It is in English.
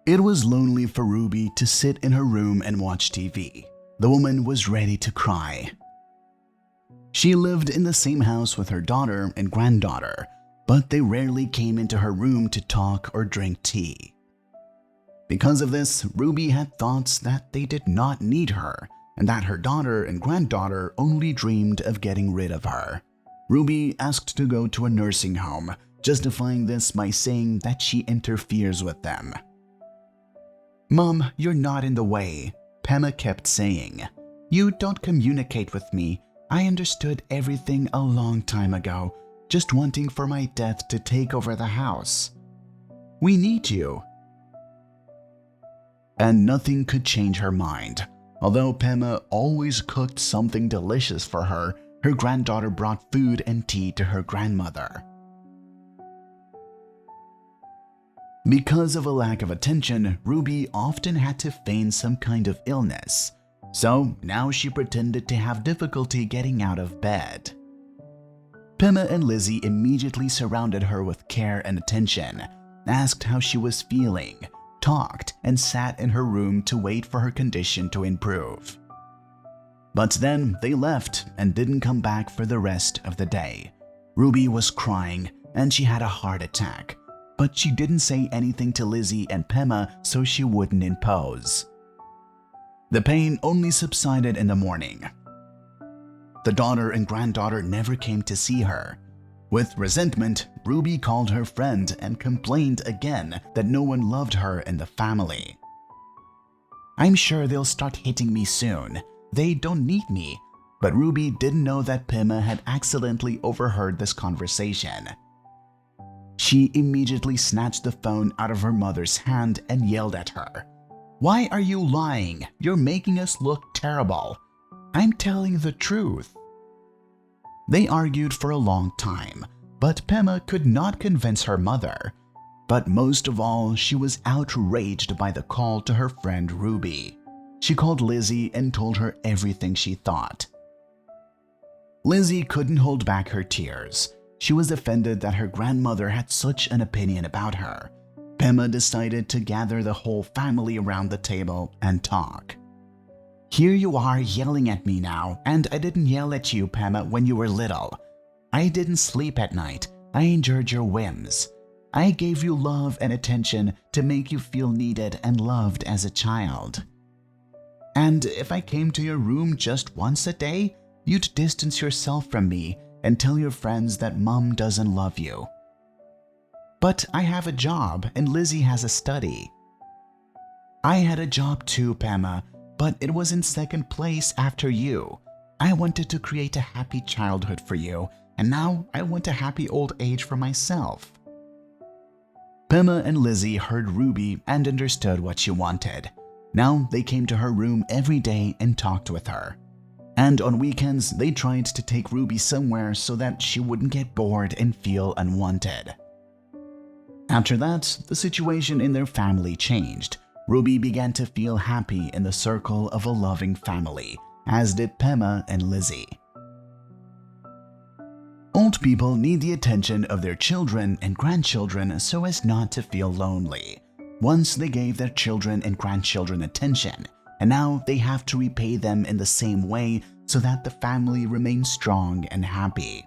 It was lonely for Ruby to sit in her room and watch TV. The woman was ready to cry. She lived in the same house with her daughter and granddaughter, but they rarely came into her room to talk or drink tea. Because of this, Ruby had thoughts that they did not need her, and that her daughter and granddaughter only dreamed of getting rid of her. Ruby asked to go to a nursing home, justifying this by saying that she interferes with them. "Mom, you're not in the way," Pema kept saying. "You don't communicate with me. I understood everything a long time ago, just wanting for my death to take over the house. We need you." And nothing could change her mind. Although Pema always cooked something delicious for her, her granddaughter brought food and tea to her grandmother. Because of a lack of attention, Ruby often had to feign some kind of illness. So now she pretended to have difficulty getting out of bed. Pema and Lizzie immediately surrounded her with care and attention, asked how she was feeling, talked, and sat in her room to wait for her condition to improve. But then they left and didn't come back for the rest of the day. Ruby was crying and she had a heart attack, but she didn't say anything to Lizzie and Pema so she wouldn't impose. The pain only subsided in the morning. The daughter and granddaughter never came to see her. With resentment, Ruby called her friend and complained again that no one loved her in the family. "I'm sure they'll start hitting me soon. They don't need me." But Ruby didn't know that Pema had accidentally overheard this conversation. She immediately snatched the phone out of her mother's hand and yelled at her. "Why are you lying? You're making us look terrible. I'm telling the truth." They argued for a long time, but Pema could not convince her mother. But most of all, she was outraged by the call to her friend Ruby. She called Lizzie and told her everything she thought. Lizzie couldn't hold back her tears. She was offended that her grandmother had such an opinion about her. Pema decided to gather the whole family around the table and talk. "Here you are yelling at me now, and I didn't yell at you, Pema, when you were little. I didn't sleep at night. I endured your whims. I gave you love and attention to make you feel needed and loved as a child. And if I came to your room just once a day, you'd distance yourself from me and tell your friends that Mom doesn't love you. But I have a job and Lizzie has a study. I had a job too, Pema, but it was in second place after you. I wanted to create a happy childhood for you, and now I want a happy old age for myself." Pema and Lizzie heard Ruby and understood what she wanted. Now they came to her room every day and talked with her. And on weekends, they tried to take Ruby somewhere so that she wouldn't get bored and feel unwanted. After that, the situation in their family changed. Ruby began to feel happy in the circle of a loving family, as did Pema and Lizzie. Old people need the attention of their children and grandchildren so as not to feel lonely. Once they gave their children and grandchildren attention, and now they have to repay them in the same way so that the family remains strong and happy.